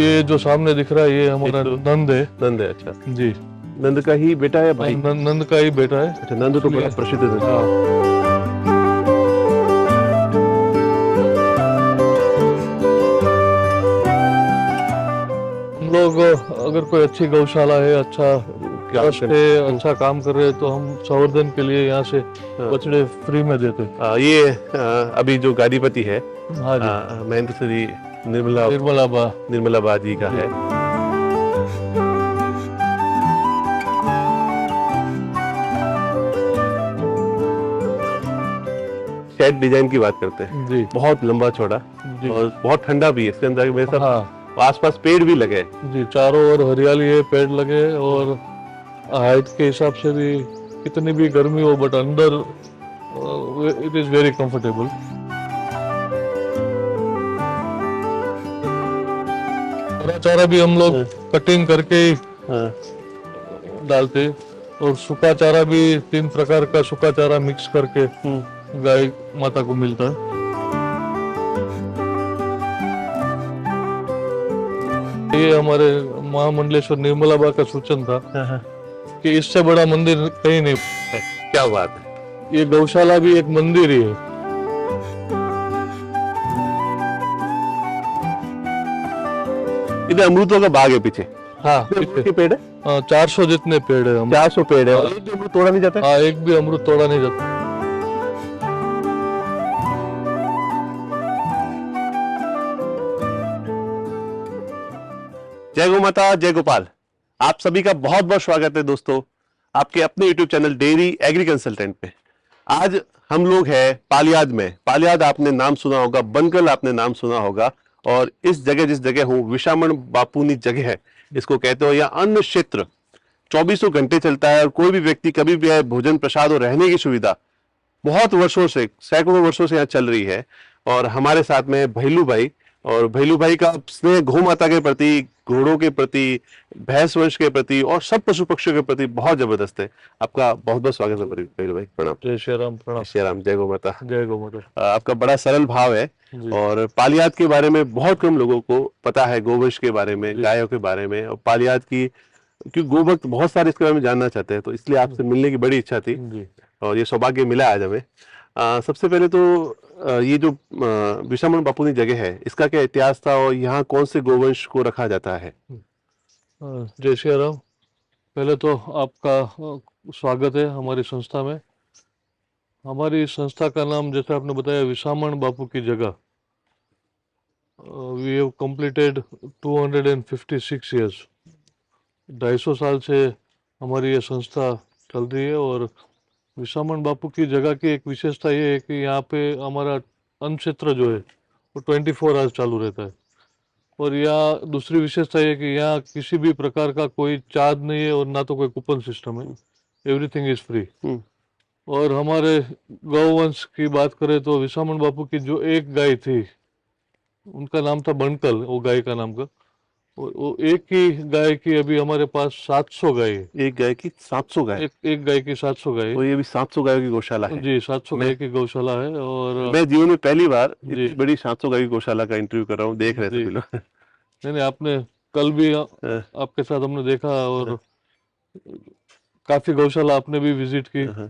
ये जो सामने दिख रहा है ये हमारा नंद है। नंद है, अच्छा जी। नंद का ही बेटा है भाई? नंद का ही बेटा है। अच्छा, नंद तो बड़ा प्रसिद्ध है। हाँ। हम लोग अगर कोई अच्छी गौशाला है, अच्छा ट्रस्ट है, अच्छा काम कर रहे हैं तो हम संवर्धन के लिए यहाँ से बछड़े फ्री में देते हैं। ये अभी जो गादीपति है, हाँ जी, महेंद्र श्री निर्मलाबा जी का है। शेड डिजाइन की बात करते हैं जी, बहुत लंबा चौड़ा जी। और बहुत ठंडा भी है इसके अंदर। मेरे सब हाँ आसपास पेड़ भी लगे हैं। जी, चारों ओर हरियाली है, पेड़ लगे और हाइट के हिसाब से भी कितनी भी गर्मी हो बट अंदर इट इज वेरी कंफर्टेबल। हरा चारा भी हम लोग कटिंग करके ही डालते और सूखा चारा भी 3 प्रकार का सूखा चारा मिक्स करके गाय माता को मिलता है। ये हमारे महामंडलेश्वर निर्मलाबा का सूचन था कि इससे बड़ा मंदिर कहीं नहीं। क्या बात है, ये गौशाला भी एक मंदिर ही है। इधर अमरूदों का बाग है पीछे। हाँ, के पेड़ है 400 जितने पेड़ है। 400 पेड़ है और एक भी अमरूद तोड़ा नहीं जाता है? हाँ, एक भी अमरूद तोड़ा नहीं जाता। जय गौ माता, जय गोपाल। आप सभी का बहुत बहुत स्वागत है दोस्तों आपके अपने YouTube channel dairy agri consultant पे। आज हम लोग हैं पालियाद में। पालियाद आपने नाम सुना होगा, बनकल आपने नाम सुना होगा, और इस जगह जिस जगह हूँ विशामण बापूनी जगह है इसको कहते हो। यह अन्न क्षेत्र 24 घंटे चलता है और कोई भी व्यक्ति कभी भी आए, भोजन प्रसाद और रहने की सुविधा बहुत वर्षों से, सैकड़ों वर्षों से यहाँ चल रही है। और हमारे साथ में है भैलू भाई, और भैलू भाई का स्नेह गौ माता के प्रति, घोड़ों के प्रति, भैंस वंश के प्रति और सब पशु पक्षियों के प्रति बहुत जबरदस्त है। आपका बहुत बहुत स्वागत है भैलू भाई। प्रणाम। जय श्री राम। प्रणाम। श्री राम, जय गौ माता। जय गौ माता। आपका बड़ा सरल भाव है और पालियाद के बारे में बहुत कम लोगों को पता है, गोवंश के बारे में, गायों के बारे में और पालियाद की, क्योंकि गोभक्त बहुत सारे इसके बारे में जानना चाहते हैं, तो इसलिए आपसे मिलने की बड़ी इच्छा थी और ये सौभाग्य मिला आज हमें। सबसे पहले तो ये जो विशामण बापूनी जगह है इसका क्या इतिहास था और यहाँ कौन से गोवंश को रखा जाता है? जय श्री राम। पहले तो आपका स्वागत है हमारी संस्था में। हमारी संस्था का नाम जैसे आपने बताया विशामण बापू की जगह। We have completed 256 years. 250 साल से हमारी ये संस्था चल रही है और विशामण बापू की जगह की एक विशेषता ये है कि यहाँ पे हमारा अन्न क्षेत्र जो है वो 24 आवर्स चालू रहता है। और यहाँ दूसरी विशेषता ये कि यहाँ किसी भी प्रकार का कोई चार्ज नहीं है और ना तो कोई कूपन सिस्टम है। Everything is free. और हमारे गौवंश की बात करें तो विशामण बापू की जो एक गाय थी उनका नाम था बनकल, वो गाय का नाम का। वो एक ही गाय की अभी हमारे पास 700 गाय है। एक गाय की 700 गाय? एक गाय की 700 गाय। तो ये भी 700 गायों की गौशाला है? जी, 700 गाय की गौशाला है। और मैं जीवन में पहली बार इतनी बड़ी 700 गाय की गौशाला का इंटरव्यू कर रहा हूँ, देख रहे थे लोग। नहीं, आपने कल भी आपके साथ हमने देखा और काफी गौशाला आपने भी विजिट की।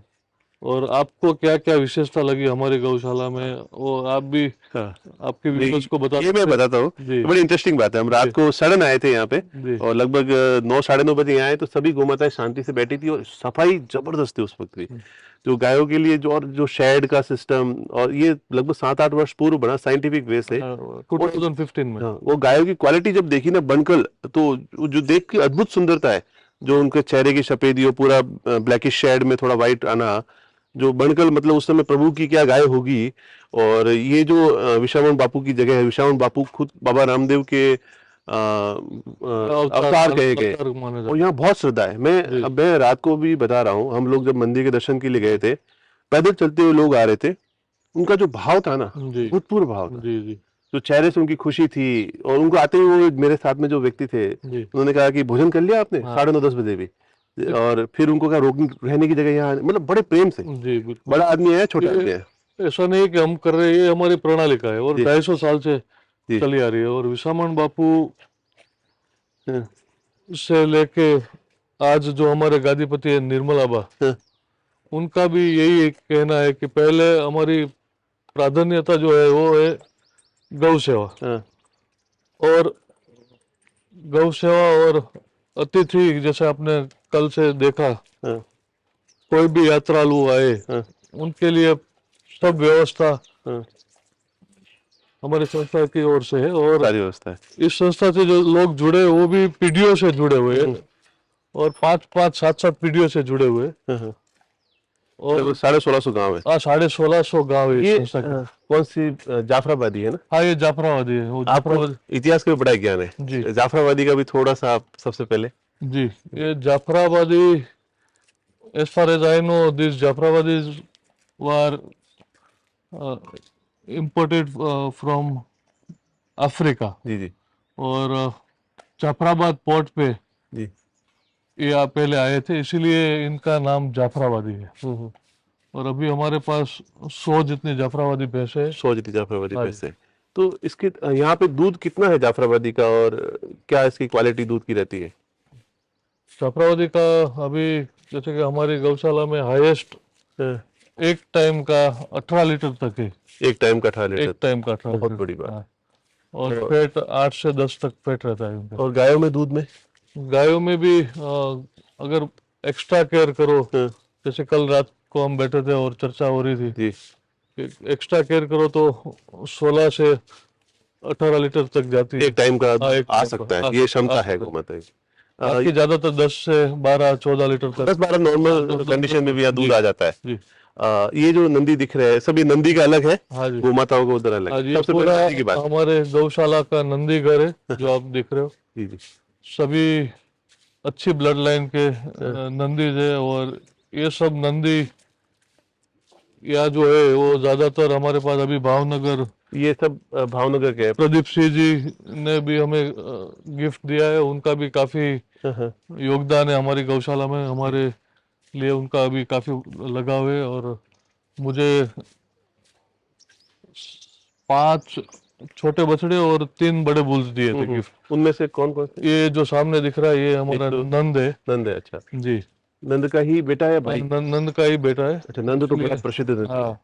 और आपको क्या क्या विशेषता लगी हमारी गौशाला में वो आप भी आपके व्यूअर्स को बता। ये मैं बताता हूँ, बड़ी इंटरेस्टिंग बात है। हम रात को सडन आए थे यहाँ पे और लगभग 9 साढ़े 9 बजे यहाँ आए तो सभी गौ माताएं शांति से बैठी थी और सफाई जबरदस्त थी उस वक्त भी। जो गायों के लिए जो शेड का सिस्टम, और ये लगभग 7-8 वर्ष पूर्व बना साइंटिफिक वे से 2015 में। वो गायों की क्वालिटी जब देखी ना बनकल, तो जो देख के अद्भुत सुंदरता है, जो उनके चेहरे की सफेदी हो, पूरा ब्लैकिश शेड में थोड़ा व्हाइट आना, जो बनकल मतलब उस समय प्रभु की क्या गाय होगी। और ये जो विशामण बापू की जगह है, विशामण बापू खुद बाबा रामदेव के अवतार कहे गए और यहाँ बहुत श्रद्धा है। मैं रात को भी बता रहा हूँ, हम लोग जब मंदिर के दर्शन के लिए गए थे, पैदल चलते हुए लोग आ रहे थे, उनका जो भाव था ना, भूतपूर्व भाव था। जो चेहरे से उनकी खुशी थी। और उनको आते ही वो मेरे साथ में जो व्यक्ति थे उन्होंने कहा कि भोजन कर लिया आपने? 9:30-10 बजे भी। और फिर उनको क्या रहने की जगह यहाँ, मतलब बड़े प्रेम से। बड़ा आदमी है, छोटा आदमी है, ऐसा नहीं कि हम कर रहे हैं, ये हमारी प्रणाली का है और 250 साल से चली आ रही है। और विशामण बापू हाँ, से लेके आज जो हमारे गादीपति है निर्मलाबा, हाँ, उनका भी यही एक कहना है कि पहले हमारी प्राधान्यता जो है वो है गौ सेवा, हाँ, और गौ सेवा और अतिथि, जैसे आपने कल से देखा, हाँ, कोई भी यात्रालु आए हाँ, उनके लिए सब व्यवस्था हाँ, हमारी संस्था की ओर से है। और सारी व्यवस्था है। इस संस्था से जो लोग जुड़े हैं, वो भी पीढ़ियों से जुड़े हुए हैं, और 5-5, 7-7 पीढ़ियों से जुड़े हुए हैं। हाँ, हाँ, और लगभग 1650 गांव है। 1650 गांव है इस ये संस्था के। कौन सी जाफराबादी है ना? हाँ, ये जाफराबादी है, वो आपको जाफराबादी। इतिहास का भी बड़ा ज्ञान जी है, जाफराबादी का भी थोड़ा सा आप सबसे पहले। जी, ये Jafarabadi, as far as I know, these Jaffrabadis were uh, imported from Africa, जी जी और जाफराबाद पोर्ट पे जी। ये पहले आए थे, इसीलिए इनका नाम जाफराबादी है। हम्म। और अभी हमारे पास 100 जितनी जाफराबादी भैंसे हैं। सोच जाफराबादी हाँ जी। पैसे। तो इसके यहाँ पे दूध कितना है जाफराबादी का, और क्या इसकी क्वालिटी दूध की रहती है? जाफराबादी का अभी, जैसे कि हमारी गौशाला में हाईएस्ट हाँ, एक टाइम का 18 लीटर तक है। एक टाइम का 18 लीटर? एक टाइम का 18 बहुत लीटर। बड़ी बात। हाँ। और और फैट 8 से 10 तक फैट रहता है उनका। और गायों में दूध में? गायों में भी अगर एक्स्ट्रा केयर करो, हाँ, जैसे कल रात को हम बैठे थे और चर्चा हो रही थी जी। कि एक्स्ट्रा केयर करो तो 16 से 18 लीटर तक जाती है। एक टाइम का हाँ, एक आ टाइम सकता का है, ये क्षमता है सकता गोमाता की। बाकी ज्यादातर 10 से 12, 14 लीटर तक। 10-12 नॉर्मल कंडीशन में भी यहाँ दूध जी आ जाता है। जी। ये जो नंदी दिख रहे हैं सभी नंदी का अलग है, हाँ जी। गोमाताओं का उधर अलग हाँ है। जी, ये सबसे पूरा पहले नंदी की बात। हमारे गौशाला का नंदी घर है जो आप देख रहे हो। जी जी। सभी अच्छी ब्लड लाइन के नंदी है, और ये सब नंदी या जो है वो ज्यादातर हमारे पास अभी भावनगर, ये सब भावनगर के हैं। प्रदीप सिंह जी ने भी हमें गिफ्ट दिया है, उनका भी काफी हाँ, हाँ, योगदान है हमारी गौशाला में। हमारे लिए उनका अभी काफी लगाव है। और मुझे 5 छोटे बछड़े और 3 बड़े बुल्स दिए थे गिफ्ट। उनमें से कौन कौन से? ये जो सामने दिख रहा है ये हमारा एक तो नंद है। नंद है। अच्छा, जी, नंद का ही बेटा है भाई? नंद का ही बेटा है। अच्छा, नंद तो बड़ा इसलिए प्रसिद्ध नंदी है। हाँ,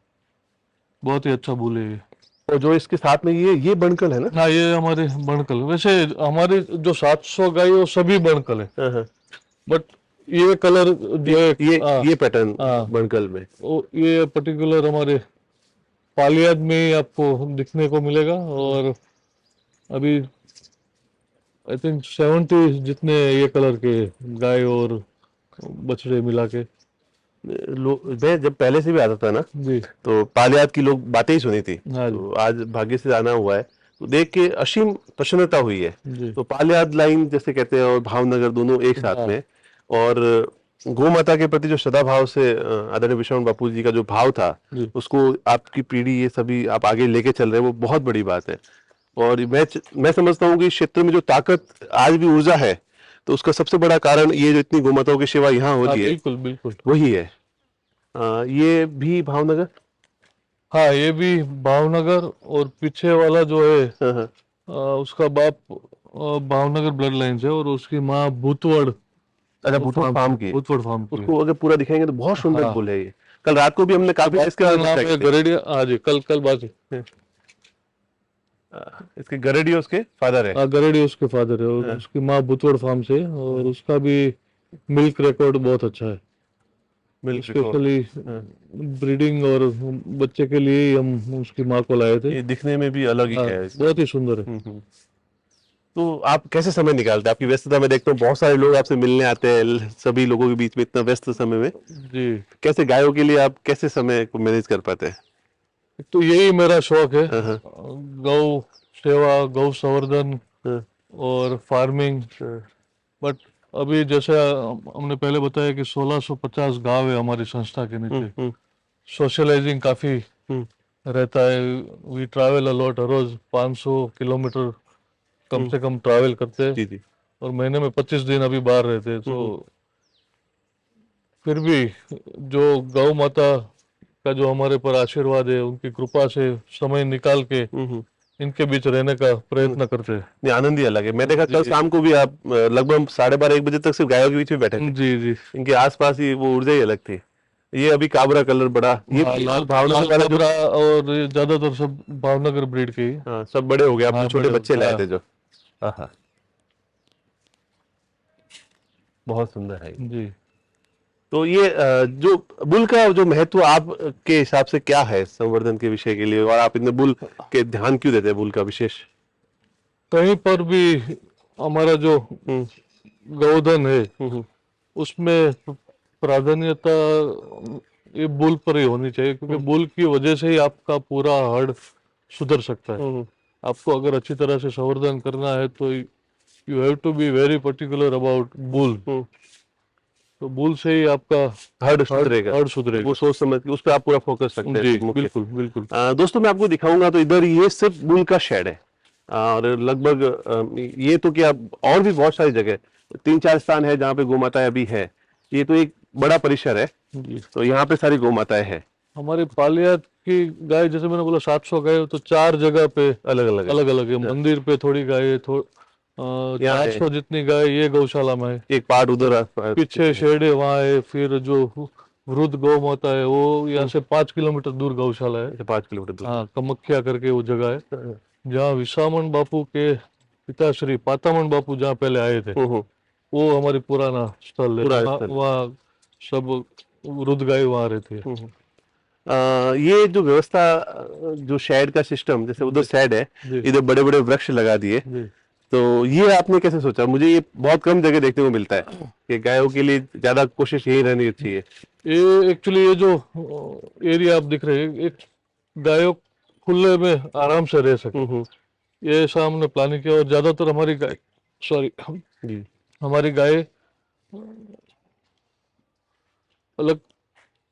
बहुत ही अच्छा बुल है ये। और जो इसके साथ में ये बणकल है ना? हाँ, ये हमारे बणकल, वैसे हमारी जो 700 गाय वो सभी बणकल है, हाँ, हाँ। बट ये कलर जो है, ये पैटर्न हाँ। बणकल में। ये पर्टिकुलर हमारे पालियाद में ही आपको दिखने को मिलेगा। और अभी आई थिंक 70 जितने ये कलर के गाय और बछड़े मिला के। मैं जब पहले से भी आता था ना, जी तो पालियाद की लोग बातें ही सुनी थी। हाँ जी तो आज भाग्य से आना हुआ है, तो देख के असीम प्रसन्नता हुई है। जी। तो पालियाद लाइन जैसे कहते हैं और भावनगर दोनों एक साथ हाँ में। और गौ माता के प्रति जो श्रद्धा भाव से आदरणीय विश्राम बापू जी का जो भाव था, जी उसको आपकी पीढ़ी ये सभी आप आगे लेके चल रहे हैं, वो बहुत बड़ी बात है। और मैं समझता हूँ कि इस क्षेत्र में जो ताकत आज भी ऊर्जा है, तो उसका सबसे बड़ा कारण ये जो इतनी गौ माताओं की सेवा यहाँ हो हाँ, रही है, बिल्कुल बिल्कुल। वही है। ये भी भावनगर? हाँ, ये भी भावनगर, और पीछे वाला जो है हाँ, हाँ। उसका बाप भावनगर ब्लड लाइन से, और उसकी माँ भूतवड़ अच्छा, भूतवड़ फार्म की है। भूतवड़ फार्म की है। उसको अगर पूरा दिखाएंगे तो बहुत सुंदर हाँ। बुल है ये। कल रात को भी हमने काफी इसके इसका बारे में नाम चर्चा है की थी। गरेडिया। हाँ जी, कल कल बात है। इसके गरेडी उसके फादर है। हाँ, गरेडी उसके फादर है, और उसकी माँ भूतवड़ फार्म से है, और उसका भी मिल्क रिकॉर्ड बहुत अच्छा है। Milk record. स्पेशली ब्रीडिंग और बच्चे के लिए ही हम उसकी माँ को लाए थे। ये दिखने में भी अलग ही हाँ, है। बहुत ही सुंदर है। तो आप कैसे समय निकालते हैं? आपकी व्यस्तता में देखता हूँ बहुत सारे लोग आपसे मिलने आते हैं, सभी लोगों के बीच में इतना व्यस्त समय में जी, कैसे गायों के लिए आप कैसे समय को मैनेज कर पाते हैं? तो यही मेरा शौक है, हाँ, गौ सेवा, गौ संवर्धन हाँ, और फार्मिंग। हाँ, बट अभी जैसे हमने पहले बताया कि 1650 गांव है हमारी संस्था के नीचे। हम्म, सोशलाइजिंग काफी हम्म, रहता है। वी ट्रैवल अलॉट, हर रोज 500 किलोमीटर कम से कम ट्रैवल करते हैं, जी जी। और महीने में 25 दिन अभी बाहर रहते हैं। तो फिर भी जो गौ माता का जो हमारे पर आशीर्वाद है, उनकी कृपा से समय निकाल के इनके बीच रहने का प्रयत्न करते हैं। नहीं, आनंद ही अलग है। मैं देखा कल शाम को भी आप लगभग 12:30-1 बजे तक सिर्फ गायों के बीच में बैठे थे। जी जी। इनके आसपास ही वो ऊर्जा ही अलग थी। ये अभी काबरा कलर बड़ा, ये हाँ, लाल भावनगर लाल वाले जो, काबरा, और ये ज्यादातर सब भावनगर ब्रीड के ही। हाँ, सब बड़े हो गए। आपने हाँ, छोटे बड़े, बच्चे लाए हाँ। थे जो, हाँ, बहुत सुंदर है। जी। तो ये जो बुल का जो महत्व आप के हिसाब से क्या है संवर्धन के विषय के लिए, और आप इतने बुल के ध्यान क्यों देते हैं, बुल का विशेष? कहीं पर भी हमारा जो हम्म, गौधन है हम्म, उसमें प्राधान्यता ये बुल पर ही होनी चाहिए, क्योंकि बुल की वजह से ही आपका पूरा हर्ड सुधर सकता है। हम्म, आपको अगर अच्छी तरह से संवर्धन करना है तो you have to be very particular about bull. हम्म। तो बुल से ही आपका हर्ड सुधरेगा, हर्ड सुधरेगा। वो सोच समझ के उस पर आप पूरा फोकस रखते हैं। जी, मुख्य। बिल्कुल बिल्कुल। दोस्तों मैं आपको दिखाऊंगा, तो इधर ये सिर्फ बुल का शेड है, और लगभग ये तो क्या, और भी बहुत सारी जगह, 3-4 स्थान है जहाँ पे गौ माताएं अभी है। ये तो एक बड़ा परिसर है, जी। तो यहाँ पे सारी गौ माताएं हैं। हमारे पालियात की गाय, जैसे मैंने बोला 700 गाय, तो 4 जगह पे अलग अलग अलग अलग है। मंदिर पे थोड़ी गाय है, यहाँ 400 जितनी गाय ये गौशाला में है। एक पार्ट उधर पीछे शेड है, वहाँ है। फिर जो वृद्ध गौ माता है वो यहाँ से 5 किलोमीटर दूर गौशाला है। 5 किलोमीटर दूर। हाँ, कमख्या करके वो जगह है, जहाँ विसामन बापू के पिताश्री पातामन बापू जहाँ पहले आए थे, वो हमारी पुराना स्थल है। पुराना स्थल। वहाँ सब वृद्ध गाय वहाँ रहती है। ये जो व्यवस्था, जो शेड का सिस्टम, जैसे उधर शेड है, जी। इधर बड़े बड़े वृक्ष लगा दिए, जी। तो ये आपने कैसे सोचा? मुझे ये बहुत कम जगह देखने को मिलता है कि गायों के लिए ज्यादा कोशिश यही रहनी चाहिए। ये एक्चुअली ये जो एरिया आप दिख रहे हैं, एक गायों खुले में आराम से रह सके, ये ऐसा हमने प्लानिंग किया। और ज्यादातर हमारी गाय, सॉरी, जी। हमारी गाय अलग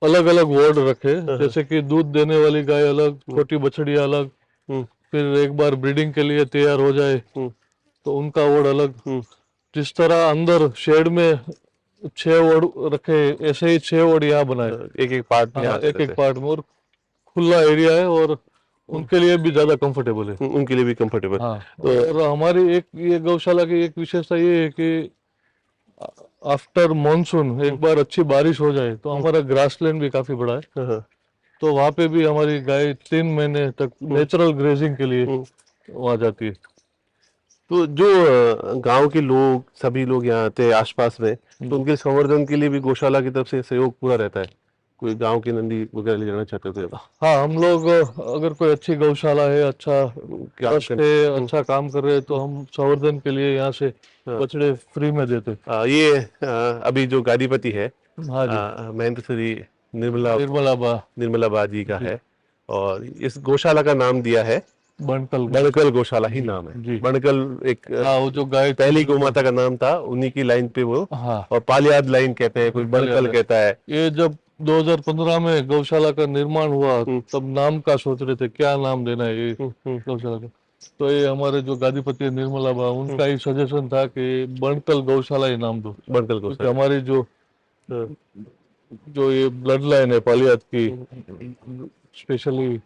अलग अलग वार्ड रखे, जैसे कि दूध देने वाली गाय अलग, छोटी बछड़ियां अलग, फिर एक बार ब्रीडिंग के लिए तैयार हो जाए तो उनका वार्ड अलग। जिस तरह अंदर शेड में 6 वार्ड रखे, ऐसे ही 6 वार्ड यहाँ बनाए, एक एक पार्ट में, एक एक पार्ट में, और खुला एरिया है, और उनके लिए भी ज्यादा कंफर्टेबल है। उनके लिए भी कंफर्टेबल। हाँ, और हमारी एक ये गौशाला की एक विशेषता ये है कि आफ्टर मॉनसून एक बार अच्छी बारिश हो जाए तो हमारा ग्रासलैंड भी काफी बड़ा है, तो वहाँ पे भी हमारी गाय 3 महीने तक नेचुरल ग्रेजिंग के लिए वहाँ जाती है। तो जो गांव के लोग, सभी लोग यहाँ आते हैं आसपास में, तो उनके संवर्धन के लिए भी गौशाला की तरफ से सहयोग पूरा रहता है? कोई गांव की नंदी वगैरह ले जाना चाहते हो तो? हाँ, हम लोग अगर कोई अच्छी गौशाला है, अच्छा ट्रस्ट है, अच्छा काम कर रहे हैं, तो हम संवर्धन के लिए यहाँ से बछड़े फ्री में देते हैं। ये अभी जो गादीपति है, हाँ जी, महेंद्र श्री निर्मला बा जी का है, और इस गौशाला का नाम दिया है बणकल गौशाला ही नाम है जी। बणकल एक हाँ, वो जो गाय पहली गौ माता का नाम था, उन्हीं की लाइन पे वो। हाँ, और पालियाद लाइन कहते हैं, कोई बणकल कहता है। ये जब 2015 में गौशाला का निर्माण हुआ तब नाम का सोच रहे थे क्या नाम देना है ये गौशाला का, तो ये हमारे जो गादीपति है निर्मला बा, उनका ही सजेशन था कि बणकल गौशाला ही नाम दो। बणकल क्योंकि गौशाला हमारी जो ये ब्लड लाइन है पालियाद की, स्पेशली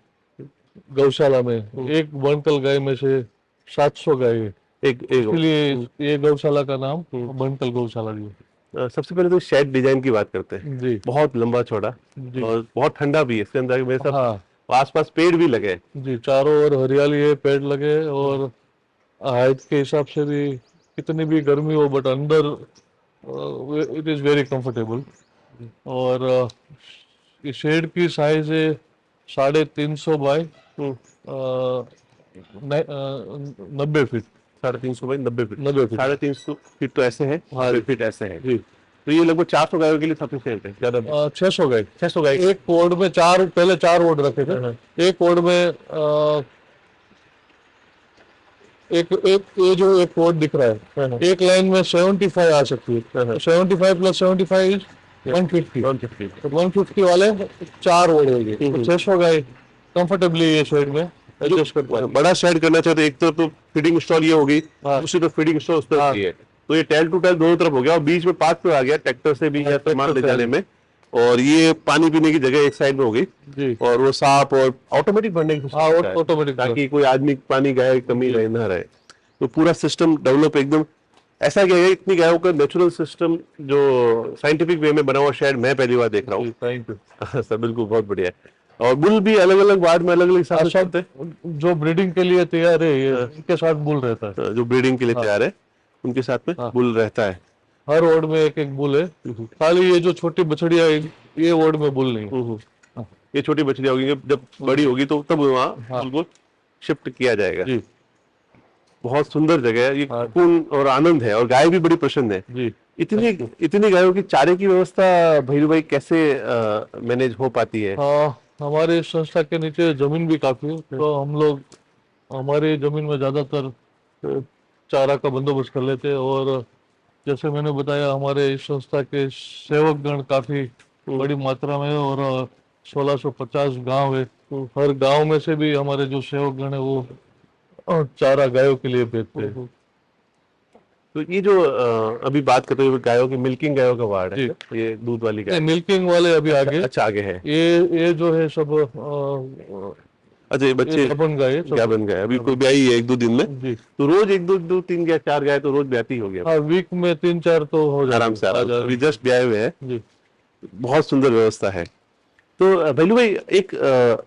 गौशाला में एक बणकल गाय में से 700 गाय है, एक इसलिए ये गौशाला का नाम बणकल गौशाला दिया। सबसे पहले तो शेड डिजाइन की बात करते हैं जी बहुत लंबा चौड़ा, जी। और बहुत ठंडा भी है इसके अंदर। मेरे सब हाँ आसपास पेड़ भी लगे हैं। जी, चारों ओर हरियाली है, पेड़ लगे, और हाइट के हिसाब से भी कितनी भी गर्मी हो, बट अंदर इट इज वेरी कंफर्टेबल। और ये शेड की साइज है 350 by 90 feet. 350 by 90 feet. 90 feet. 350 feet तो ऐसे है, हाँ 90 फीट ऐसे है। जी। तो ये लगभग 400 गायों के लिए सफिशिएंट है, ज्यादा। 600 गाय। 600 गाय एक वार्ड में पहले 4 वार्ड रखे थे। एक वार्ड में एक एक वार्ड दिख रहा है, एक लाइन में 75 आ सकती है। 75 प्लस 75 इज 150। 150। तो 150 वाले 4 वार्ड हो गए, तो 600 गाय कंफर्टेबली ये शेड में एडजस्ट कर पाए। बड़ा शेड करना चाहते, एक तरफ तो फीडिंग स्टॉल ये होगी, हाँ। दूसरी तरफ फीडिंग स्टॉल उस तरफ ये है, तो ये टेल टू टेल दोनों तरफ हो गया, और बीच में पार्क पे आ गया ट्रैक्टर से भी या सामान ले जाने में। और ये पानी पीने की जगह एक साइड में होगी, जी और वो साफ और ऑटोमेटिक भरने की हाँ सिस्टम है, ऑटोमेटिक ताकि कोई आदमी पानी गाय कमी रहे ना रहे। तो पूरा सिस्टम डेवलप एकदम ऐसा क्या है, इतनी गायों का नेचुरल सिस्टम जो साइंटिफिक वे में बना हुआ शायद मैं पहली बार देख रहा हूँ। Thank you. सर बिल्कुल बहुत बढ़िया है। और बुल भी अलग अलग वार्ड में अलग अलग हिसाब से सब चलते हैं। जो ब्रीडिंग के लिए तैयार है ये इनके साथ बुल रहता है। जो ब्रीडिंग के लिए हाँ। तैयार है उनके साथ में हाँ। बुल रहता है। हर वार्ड में एक एक बुल है, खाली ये जो छोटी बछड़िया है ये वार्ड में बुल नहीं है। हाँ। ये छोटी बछड़ियां होगी, जब बड़ी होगी तो तब वहाँ हाँ। बुल को शिफ्ट किया जाएगा। जी बहुत सुंदर जगह है ये, हाँ। सुकून और आनंद है, और गाय भी बड़ी प्रसन्न है। जी इतनी इतनी गायों की चारे की व्यवस्था भैरू भाई कैसे मैनेज हो पाती है? हाँ हमारे संस्था के नीचे जमीन भी काफी है, तो हम लोग हमारी जमीन में ज्यादातर चारा का बंदोबस्त कर लेते हैं। और जैसे मैंने बताया हमारे इस संस्था के सेवक गण काफी बड़ी मात्रा में है, और 1650 गांव है। हर गांव में से भी हमारे जो सेवक गण है वो चारा गायों के लिए बेचते हैं। तो ये जो अभी बात करते हुए गायों की मिल्किंग गायों का वार्ड है, जी। ये दूध वाली गाय। मिल्किंग वाले अभी आगे, अच्छा आगे है। ये जो है सब अच्छा ये बच्चे बन गए क्या बन गए, अभी कोई ब्याही है एक दो दिन में, जी। तो रोज एक दो दो तीन गाय चार गाय तो रोज ब्याती हो गया हाँ वीक में 3-4 तो हो जाते आराम से। अभी जस्ट ब्याए हुए हैं। जी। बहुत सुंदर व्यवस्था है। तो भैलू भाई एक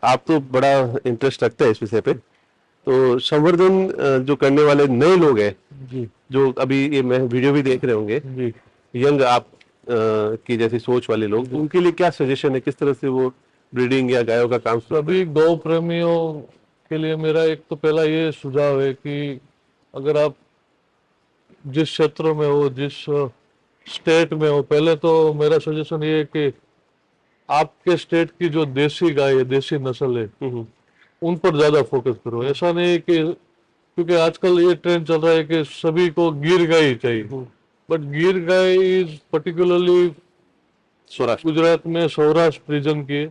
आप तो बड़ा इंटरेस्ट रखते हैं इस विषय पे, तो संवर्धन जो करने वाले नए लोग हैं, जी जो अभी ये मैं वीडियो भी देख रहे होंगे, जी यंग आप की जैसी सोच वाले लोग, उनके लिए क्या सजेशन है, किस तरह से वो ब्रीडिंग या गायों का काम शुरू सभी गौ प्रेमियों के लिए मेरा एक तो पहला ये सुझाव है कि अगर आप जिस क्षेत्र में हो, जिस स्टेट में हो, पहले तो मेरा सजेशन ये है कि आपके स्टेट की जो देसी गाय है, देशी नस्ल है, करें? उन पर ज्यादा फोकस करो। ऐसा नहीं है कि क्योंकि आजकल ये ट्रेंड चल रहा है कि सभी को गिर गाय ही चाहिए, बट गिर गाय इज पर्टिकुलरली स्वराष्ट्र। गुजरात में सौराष्ट्र रीजन की,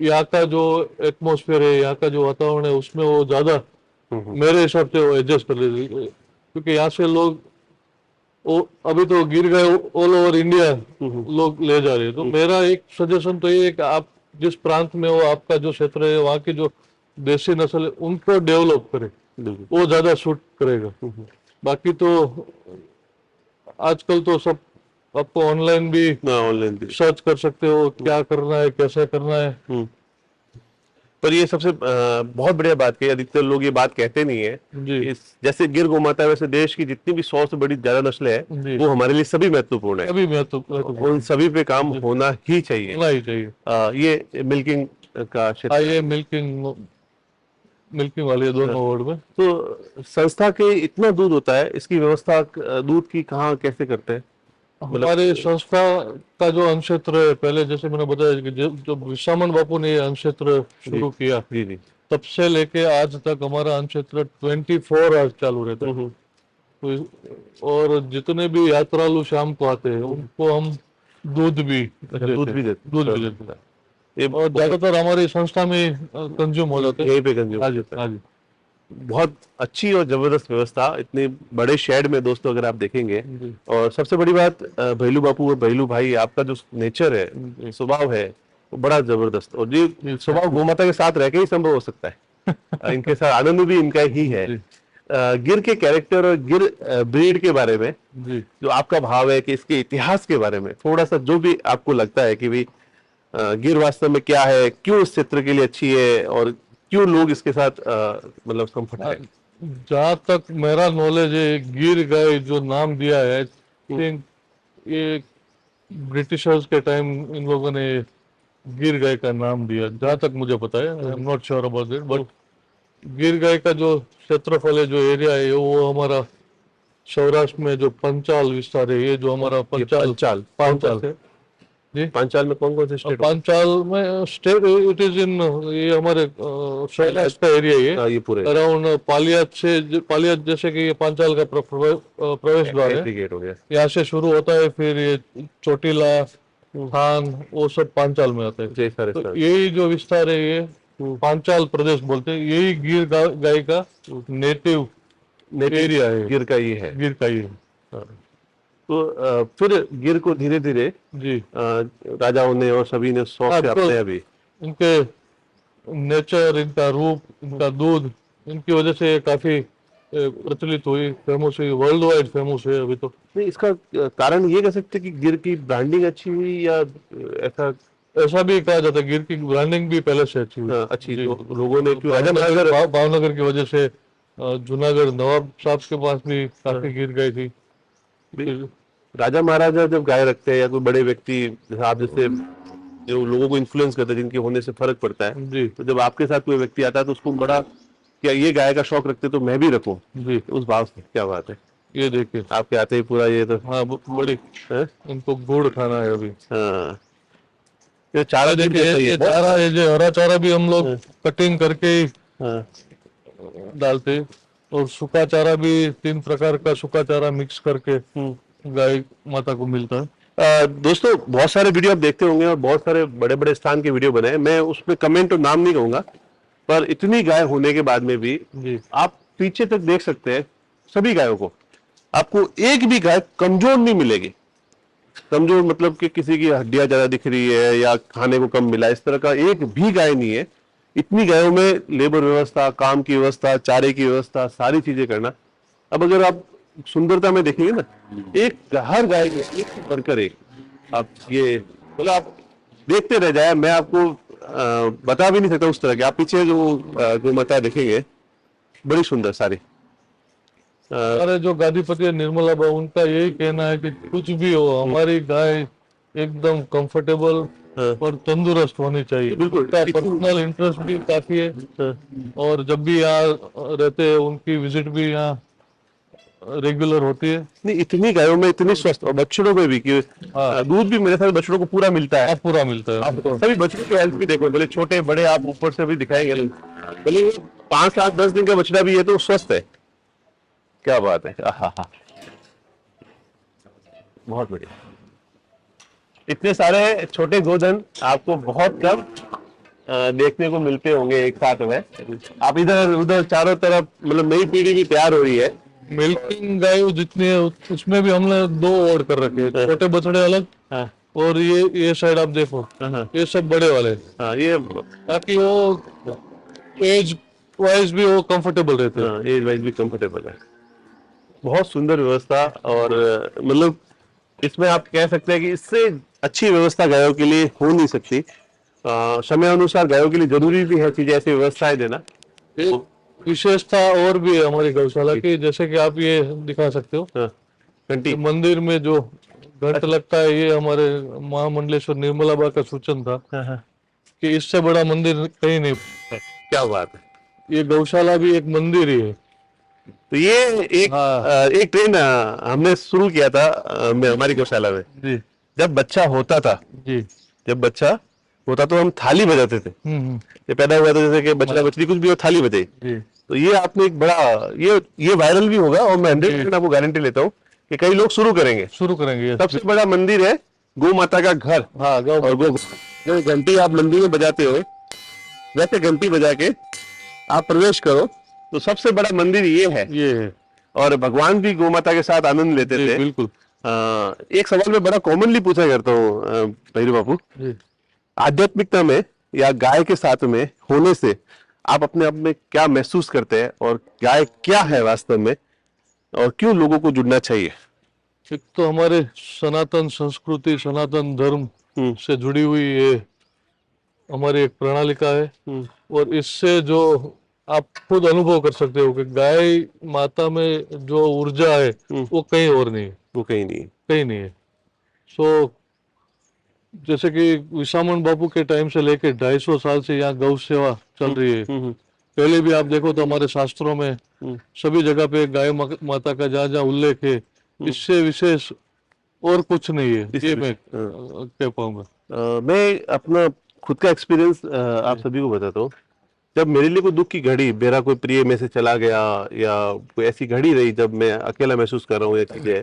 यहाँ का जो एटमॉस्फेयर है, यहाँ का जो वातावरण है, उसमें वो ज्यादा मेरे हिसाब से वो एडजस्ट कर लेते, क्योंकि यहाँ से लोग वो अभी तो गिर गए ऑल ओवर इंडिया लोग ले जा रहे हैं। तो मेरा एक सजेशन तो ये है कि आप जिस प्रांत में हो, आपका जो क्षेत्र है, वहाँ की जो देसी नस्ल है उनको डेवलप करें, बिल्कुल। वो ज्यादा सूट करेगा। बाकी तो आजकल तो सब आपको ऑनलाइन भी ऑनलाइन भी। सर्च कर सकते हो क्या करना है, कैसे करना है। पर ये सबसे बहुत बढ़िया बात कही, अधिकतर लोग ये बात कहते नहीं है। जी इस जैसे गिर गोमाता है, वैसे देश की जितनी भी 100 से बड़ी ज्यादा नस्लें जी। हैं, वो हमारे लिए सभी महत्वपूर्ण है। अभी मैं तो उन सभी पे काम होना ही चाहिए। होना ही चाहिए। ये मिल्किंग का क्षेत्र। हाँ ये मिल्किंग मिल्किंग वाली है दोनों वार्ड में। तो संस्था के इतना दूध होता है, इसकी व्यवस्था दूध की कहाँ कैसे करते हैं? हमारे संस्था का जो अनक्षेत्र है, पहले जैसे मैंने बताया कि जो विश्रामण बापू ने ये अनक्षेत्र शुरू किया, जी जी। तब से लेके आज तक हमारा अनक्षेत्र 24 आवर्स चालू रहता है। तो और जितने भी यात्रालु शाम को आते हैं उनको हम दूध भी दूध भी दूध भी देते हैं। ये और ज्यादातर हमारी संस्था में कंज्यूम हो जाते हैं। यहीं पे कंज्यूम हाँ जी होता है। हाँ जी। बहुत अच्छी और जबरदस्त व्यवस्था इतने बड़े शेड में दोस्तों, अगर आप देखेंगे। जी। और सबसे बड़ी बात, भैलू बापू और भैलू भाई, आपका जो नेचर है, स्वभाव है, वो बड़ा जबरदस्त, और ये स्वभाव गोमाता के साथ रह के ही संभव हो सकता है। इनके साथ आनंद भी इनका ही है। जी। गिर के कैरेक्टर और गिर ब्रीड के बारे में जी जो आपका भाव है, कि इसके इतिहास के बारे में थोड़ा सा जो भी आपको लगता है कि भाई गिर वास्तव में क्या है, क्यों इस क्षेत्र के लिए अच्छी है, और क्यों लोग इसके साथ मतलब कंफर्ट है। जहाँ तक मेरा नॉलेज है, गिर गाय जो नाम दिया है, आई थिंक ये ब्रिटिशर्स के टाइम इन लोगों ने गिर गाय का नाम दिया, जहाँ तक मुझे पता है। I am not sure about it, but गिर गाय का जो क्षेत्रफल है, जो एरिया है, वो हमारा सौराष्ट्र में जो पंचाल विस्तार है, ये जो हमारा पंचाल पांचाल जी। पंचाल में कौन कौन से स्टेट? पांचाल में स्टेट इट इज इन, ये हमारे सौराष्ट्र का एरिया है, ये पूरे अराउंड पालियाद से, पालियाद जैसे कि ये पांचाल का प्रवेश द्वार है, गेट हो गया। यहाँ से शुरू होता है, फिर ये चोटीला थान वो सब पांचाल में आता है। जय सर तो यही जो विस्तार है ये पांचाल प्रदेश बोलते हैं, यही गिर गाय का नेटिव एरिया है, गिर का ये है। गिर का ही है। तो फिर गिर को धीरे धीरे जी राजाओं ने और सभी ने शौक हाँ, से तो अपनाया भी। इनके नेचर, इनका रूप, इनका दूध, इनकी वजह से ये काफी प्रचलित हुई, फेमस हुई, वर्ल्ड वाइड फेमस है अभी तो। नहीं, इसका कारण ये कह सकते हैं कि गिर की ब्रांडिंग अच्छी हुई या ऐसा ऐसा भी कहा जाता है गिर की ब्रांडिंग भी पहले से अच्छी हुई। अच्छी, जी तो लोगों ने क्यों राजा महाराजा भावनगर की वजह से जूनागढ़ नवाब साहब के पास भी काफी गिर गई थी। राजा महाराजा जब गाय रखते हैं या कोई बड़े व्यक्ति जैसे आप जैसे जो लोगों को इन्फ्लुएंस करते हैं जिनके होने से फर्क पड़ता है, जी तो जब आपके साथ कोई व्यक्ति आता है तो उसको बड़ा क्या ये गाय का शौक रखते तो मैं भी रखूं, जी उस भाव से। क्या बात है, ये देखिए। आपके आते ही पूरा ये तो हाँ बड़ी, है? इनको गुड़ खाना है अभी। हाँ, ये चारा देखिए देखिए ये चारा, ये जो हरा चारा भी हम लोग कटिंग करके ही हाँ, डालते हैं। और सूखा चारा भी 3 प्रकार का सूखा चारा मिक्स करके गाय माता को मिलता है। दोस्तों बहुत सारे वीडियो आप देखते होंगे और बहुत सारे बड़े बड़े स्थान के वीडियो बने हैं, मैं उसमें कमेंट और नाम नहीं कहूंगा, पर इतनी गाय होने के बाद में भी जी आप पीछे तक देख सकते हैं सभी गायों को, आपको एक भी गाय कमजोर नहीं मिलेगी। कमजोर मतलब कि किसी की हड्डियां ज्यादा दिख रही है या खाने को कम मिला, इस तरह का एक भी गाय नहीं है। इतनी गायों में लेबर व्यवस्था, काम की व्यवस्था, चारे की व्यवस्था, सारी चीजें करना। अब अगर आप सुंदरता में देखेंगे ना, एक हर गाय में एक से बढ़कर एक, आप ये मतलब आप देखते रह जाए, मैं आपको बता भी नहीं सकता उस तरह के। आप पीछे जो माता देखेंगे बड़ी सुंदर सारी। अरे जो गादीपति है निर्मला बा, उनका यही कहना है कि कुछ भी हो हमारी गाय एकदम कंफर्टेबल और तंदुरुस्त होनी चाहिए। बिल्कुल। उनका पर्सनल इंटरेस्ट भी काफी है और जब भी यहाँ रहते हैं उनकी विजिट भी यहाँ रेगुलर होती है। नहीं, इतनी गायों में इतनी स्वस्थ, और बछड़ों में भी कि दूध भी मेरे साथ बछड़ों को पूरा मिलता है। पूरा मिलता है आप सभी बछड़ों की हेल्थ भी देखो, भले छोटे बड़े, आप ऊपर से भी दिखाएंगे, भले 5 7 10 दिन का बछड़ा भी है तो स्वस्थ है। क्या बात है, आहा, बहुत बढ़िया। इतने सारे छोटे गोधन आपको बहुत कम देखने को मिलते होंगे एक साथ में। आप इधर उधर चारों तरफ, मतलब नई पीढ़ी भी तैयार हो रही है। मिल्किंग गाय जितनी है उसमें भी हमने 2 और कर रखे हैं, छोटे बछड़े अलग और ये साइड आप देखो, ये सब बड़े वाले। हाँ, ये ताकि वो एज वाइज भी वो कंफर्टेबल रहते हैं। एज वाइज भी कंफर्टेबल है। बहुत सुंदर व्यवस्था, और मतलब इसमें आप कह सकते हैं कि इससे अच्छी व्यवस्था गायों के लिए हो नहीं सकती। समय अनुसार गायों के लिए जरूरी भी है चीजें, ऐसी व्यवस्थाएं देना। विशेषता और भी है हमारी गौशाला की, जैसे कि आप ये दिखा सकते हो घंटी, मंदिर में जो घंट लगता है, ये हमारे महामंडलेश्वर निर्मला बा का सूचन था कि इससे बड़ा मंदिर कहीं नहीं। क्या बात है, ये गौशाला भी एक मंदिर ही है। तो ये एक ट्रेन हमने शुरू किया था हमारी गौशाला में। जी जब बच्चा होता था, जी जब बच्चा होता तो हम थाली बजाते थे। ये पैदा हुआ था, जैसे कि बछड़ा बछड़ी कुछ भी हो, थाली बजाई। तो ये आपने एक बड़ा, ये वायरल भी होगा और मैं 100% आपको गारंटी लेता हूँ कि कई लोग शुरू करेंगे। सबसे बड़ा मंदिर है गौ माता का घर। हाँ, और जो घंटी आप मंदिर में बजाते हो, वैसे घंटी बजा के आप प्रवेश करो तो सबसे बड़ा मंदिर ये है। और भगवान भी गौ माता के साथ आनंद लेते थे। बिल्कुल। एक सवाल मैं बड़ा कॉमनली पूछा करता हूँ भैरू बापू, आध्यात्मिकता में या गाय के साथ में होने से आप अपने आप में क्या महसूस करते हैं, और गाय क्या है वास्तव में, और क्यों लोगों को जुड़ना चाहिए? एक तो हमारे सनातन संस्कृति, सनातन धर्म से जुड़ी हुई ये हमारी एक प्रणालिका है। और इससे जो आप खुद अनुभव कर सकते हो कि गाय माता में जो ऊर्जा है वो कहीं और नहीं है। वो कहीं नहीं है। सो जैसे कि विसामन बापू के टाइम से लेके 250 साल से यहाँ गौ सेवा चल रही है। पहले भी आप देखो तो हमारे शास्त्रों में सभी जगह पे गाय माता का जहाँ जहाँ उल्लेख है, इससे विशेष और कुछ नहीं है, ये मैं कह पाऊंगा। मैं अपना खुद का एक्सपीरियंस आप सभी को बताता हूँ। जब मेरे लिए कोई दुख की घड़ी, मेरा कोई प्रिय में से चला गया, या कोई ऐसी घड़ी रही जब मैं अकेला महसूस कर रहा हूँ या चीजें,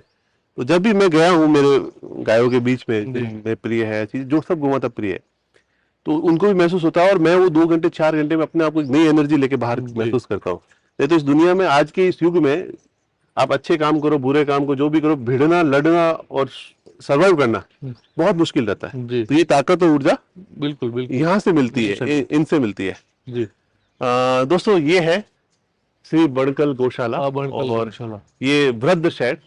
तो जब भी मैं गया हूँ मेरे गायों के बीच में, मेरे प्रिय है चीज, जो सब गोमाता प्रिय है, तो उनको भी महसूस होता है। और मैं वो 2 घंटे 4 घंटे में अपने आप को नई एनर्जी लेके बाहर महसूस करता हूँ। नहीं तो इस दुनिया में आज के इस युग में आप अच्छे काम करो, बुरे काम को जो भी करो, भिड़ना, लड़ना और सर्वाइव करना बहुत मुश्किल रहता है। जी तो ये ताकत और ऊर्जा बिल्कुल बिल्कुल यहाँ से मिलती है, इनसे इनसे मिलती है। जी। दोस्तों ये है श्री बणकल गौशाला बनकल और गौशाला। ये वृद्ध शेड,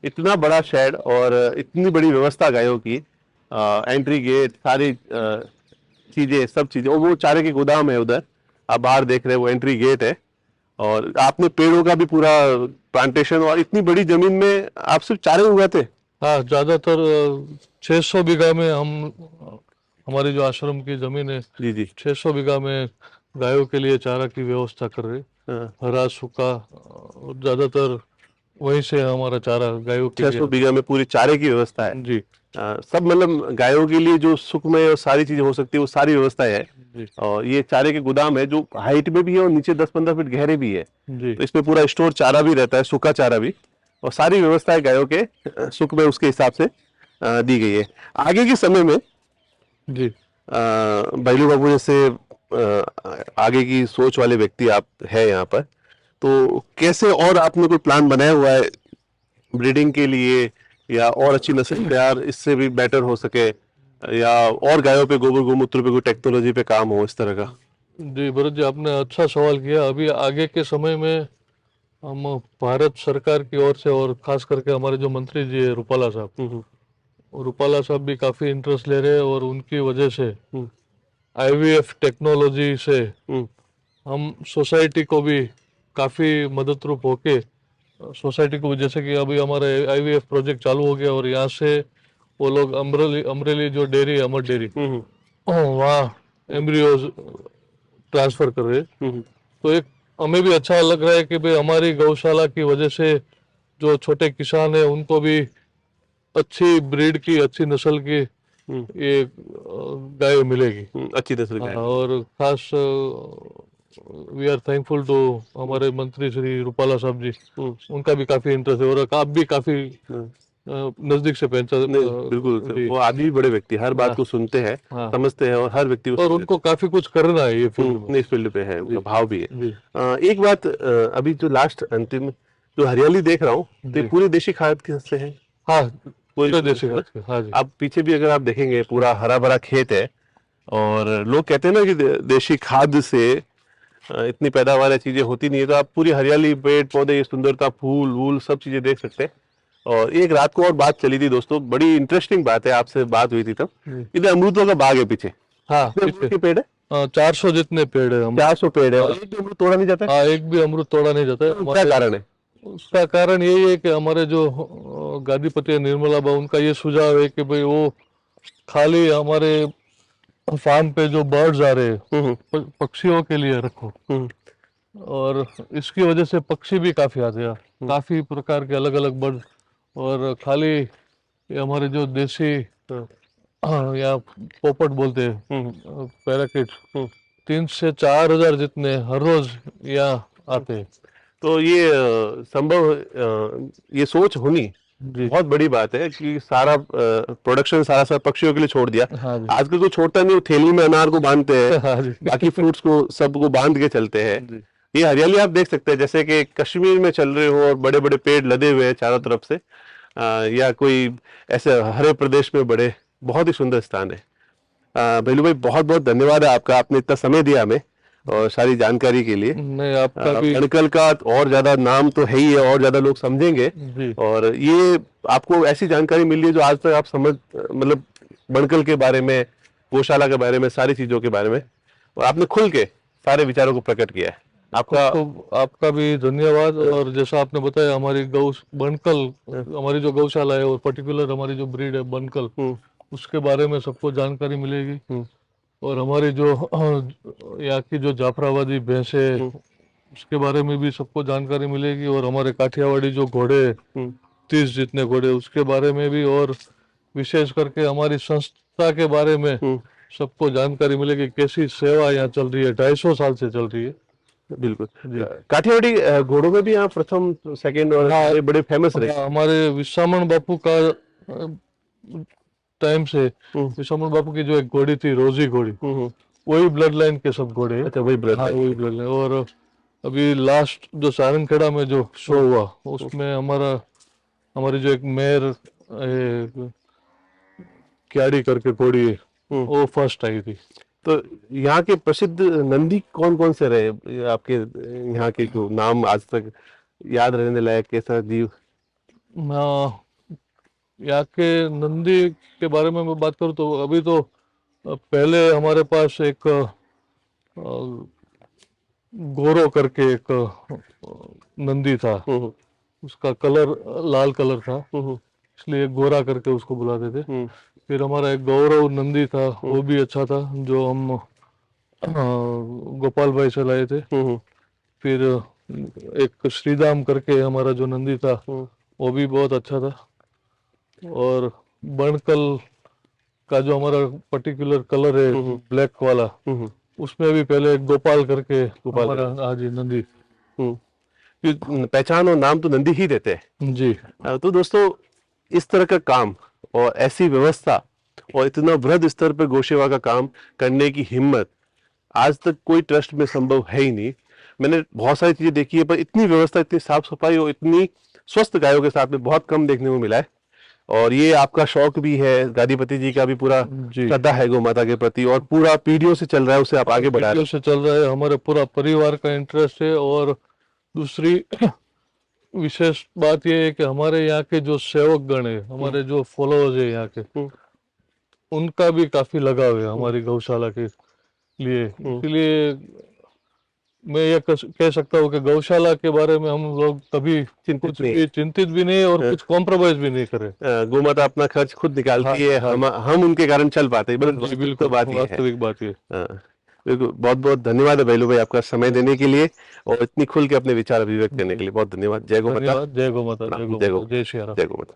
इतना बड़ा शेड और इतनी बड़ी व्यवस्था गायों की, एंट्री गेट, सारी चीजें, सब चीजें, और वो चारे के गोदाम है उधर, आप बाहर देख रहे हैं वो एंट्री गेट है। और आपने पेड़ों का भी पूरा प्लांटेशन, और इतनी बड़ी जमीन में आप सिर्फ चारे उगाते? हाँ, ज्यादातर 600 बीघा में हमारी जो आश्रम की जमीन है, जी जी। 600 बीघा में गायों के लिए चारा की व्यवस्था कर रहे। हाँ, हरा सूखा ज्यादातर वहीं से हमारा चारा गायों के 600 लिए। बीघा में पूरी चारे की व्यवस्था है। जी सब मतलब गायों के लिए जो सुखमय और सारी चीजें हो सकती है वो सारी व्यवस्था है। जी और ये चारे के गोदाम है जो हाइट में भी है और नीचे 10-15 फीट गहरे भी है। जी तो इसमें पूरा स्टोर चारा भी रहता है, सूखा चारा भी, और सारी व्यवस्थाएं गायों के सुख में उसके हिसाब से दी गई है। आगे के समय में जी। बैलू बाबू जैसे आगे की सोच वाले व्यक्ति आप है यहाँ पर, तो कैसे और आपने कोई प्लान बनाया हुआ है ब्रीडिंग के लिए, या और अच्छी नस्ल तैयार इससे भी बेटर हो सके, या और गायों पे गोबर गोमूत्र पे कोई टेक्नोलॉजी पे काम हो इस तरह का? जी भरत जी, आपने अच्छा सवाल किया। अभी आगे के समय में हम भारत सरकार की ओर से, और खास करके हमारे जो मंत्री जी है रूपाला साहब, और रूपाला साहब भी काफी इंटरेस्ट ले रहे हैं, और उनकी वजह से IVF टेक्नोलॉजी से हम सोसाइटी को भी काफी मदद रूप होके, सोसाइटी को भी, जैसे कि अभी हमारा IVF प्रोजेक्ट चालू हो गया, और यहाँ से वो लोग अमरेली जो डेयरी है, अमर डेयरी, वहाँ एम्ब्रियोज ट्रांसफर कर रहे हैं। तो एक हमें भी अच्छा लग रहा है कि भाई हमारी गौशाला की वजह से जो छोटे किसान है उनको भी अच्छी ब्रीड की, अच्छी नस्ल की ये गाय मिलेगी। अच्छी नस्ल हाँ, गाय। और खास वी आर थैंकफुल टू हमारे मंत्री श्री रूपाला साहब जी, उनका भी काफी इंटरेस्ट है, और आप भी काफी नजदीक से नहीं, बिल्कुल जी। वो आदमी बड़े व्यक्ति हर बात हाँ, को सुनते हैं, हाँ, समझते हैं, और हर व्यक्ति और उनको काफी कुछ करना है ये फील्ड में। इस फील्ड पे है, उनका भाव भी है। जी एक बात, अभी जो लास्ट अंतिम जो हरियाली देख रहा हूँ, तो ये जी। पूरी देशी खाद से है? हाँ, पूरी पूरे देसी खाद के, हाँ जी। आप पीछे भी अगर आप देखेंगे पूरा हरा भरा खेत है, और लोग कहते हैं ना कि देशी खाद से इतनी पैदावार चीजें होती नहीं है, तो आप पूरी हरियाली, पेड़ पौधे, ये सुंदरता, फूल वूल सब चीजें देख सकते हैं। और एक रात को और बात चली थी दोस्तों, बड़ी इंटरेस्टिंग बात है, आपसे बात हुई थी तब, इधर अमरूदों का बाग है पीछे। हाँ, अमरूद के पेड़ है, 400 जितने पेड़ है हम। 400 पेड़ है, और एक भी अमरूद तोड़ा नहीं जाता है? हाँ, एक भी अमरूद तोड़ा नहीं जाता है। क्या कारण है? उसका कारण यही है कि हमारे जो गादीपति है निर्मला बा, उनका ये सुझाव है कि भाई वो खाली हमारे फार्म पे जो बर्ड्स आ रहे हैं पक्षियों के लिए रखो। और इसकी वजह से पक्षी भी काफी आते हैं, काफी प्रकार के अलग अलग बर्ड, और खाली ये हमारे जो देसी या पोपट बोलते हैं, पैराकिट, 3 से 4 हजार जितने हर रोज यहाँ आते हैं। तो ये संभव, ये सोच होनी जी बहुत बड़ी बात है कि सारा प्रोडक्शन सारा पक्षियों के लिए छोड़ दिया। हाँ जी। आजकल तो छोड़ता नहीं, वो थैली में अनार को बांधते हैं, हाँ जी। बाकी फ्रूट्स को सबको बांध के चलते हैं। जी ये हरियाली आप देख सकते हैं, जैसे कि कश्मीर में चल रहे हो और बड़े बड़े पेड़ लदे हुए हैं चारों तरफ से, या कोई ऐसे हरे प्रदेश में बड़े, बहुत ही सुंदर स्थान है। बेलू भाई बहुत बहुत धन्यवाद है आपका, आपने इतना समय दिया हमें और सारी जानकारी के लिए। नहीं, आपका भी बणकल का और ज्यादा नाम तो है ही है, और ज्यादा लोग समझेंगे, जी और ये आपको ऐसी जानकारी मिली है जो आज तक आप समझ, मतलब बणकल के बारे में, गौशाला के बारे में, सारी चीजों के बारे में, और आपने खुल के सारे विचारों को प्रकट किया है। आपका तो आपका भी धन्यवाद। और जैसा आपने बताया, हमारी बनकल, हमारी जो गौशाला है, और पर्टिकुलर हमारी जो ब्रीड है बनकल, उसके बारे में सबको जानकारी मिलेगी। और हमारी जो यहाँ की जो जाफराबादी भैंस है, उसके बारे में भी सबको जानकारी मिलेगी। और हमारे काठियावाड़ी जो घोड़े, 30 जितने घोड़े, उसके बारे में भी, और विशेष करके हमारी संस्था के बारे में सबको जानकारी मिलेगी। कैसी सेवा यहाँ चल रही है, 250 साल से चल रही है। बिल्कुल। काठियावाड़ी घोड़ों में भी यहाँ प्रथम, सेकंड और सारे बड़े फेमस रहे। हमारे विसामण बापू का टाइम से विसामण बापू की जो एक घोड़ी थी, रोजी घोड़ी, वही ब्लड लाइन के सब घोड़े हैं। अच्छा, वही ब्लड हाँ, वही ब्लड लाइन। और अभी लास्ट जो सारंगखेड़ा में जो शो हुआ उसमें हमारी जो एक मेयर क्याड़ी करके कोड़ी है, वो फर्स्ट आई थी। तो यहाँ के प्रसिद्ध नंदी कौन कौन से रहे, ये आपके यहाँ के जो नाम आज तक याद रहने लायक, कैसा जीव? यहाँ के नंदी के बारे में मैं बात करूँ तो अभी तो पहले हमारे पास एक गोरो करके एक नंदी था, उसका कलर लाल कलर था, इसलिए गोरा करके उसको बुलाते थे। फिर हमारा एक गौरव नंदी था, वो भी अच्छा था, जो हम गोपाल भाई से लाए थे। फिर एक श्रीदाम करके हमारा जो नंदी था वो भी बहुत अच्छा था। और बणकल का जो हमारा पर्टिकुलर कलर है ब्लैक वाला, उसमें भी पहले एक गोपाल करके हमारा आज नंदी। पहचान और नाम तो नंदी ही देते हैं जी। तो दोस्तों, इस तरह का काम और ऐसी व्यवस्था और इतना वृहद स्तर पर गौसेवा का काम करने की हिम्मत आज तक कोई ट्रस्ट में संभव है ही नहीं। मैंने बहुत सारी चीजें देखी है, पर इतनी व्यवस्था, इतनी साफ सफाई और इतनी स्वस्थ गायों के साथ में बहुत कम देखने को मिला है। और ये आपका शौक भी है, गादीपति जी का भी पूरा श्रद्धा है गौ माता के प्रति, और पूरा पीढ़ियों से चल रहा है, उसे आप आगे बढ़ा रहे हैं। से चल रहा है, हमारे पूरा परिवार का इंटरेस्ट है। और दूसरी विशेष बात यह है कि हमारे यहाँ के जो सेवक गण है, हमारे जो फॉलोअर्स है यहाँ के, उनका भी काफी लगाव है हमारी गौशाला के लिए। इसलिए मैं ये कह सकता हूँ कि गौशाला के बारे में हम लोग कभी चिंतित भी नहीं और कुछ कॉम्प्रोमाइज भी नहीं करे। गौ माता अपना खर्च खुद निकालती है, हम उनके कारण चल पाते हैं। बिल्कुल तो बात वास्तविक बात है। बिल्कुल, बहुत बहुत धन्यवाद है भैलू भाई, आपका समय देने के लिए और इतनी खुल के अपने विचार अभिव्यक्त करने के लिए बहुत धन्यवाद। जय गौ माता। जय गौ माता। जय गौ माता। जय श्री राम। जय गौ माता।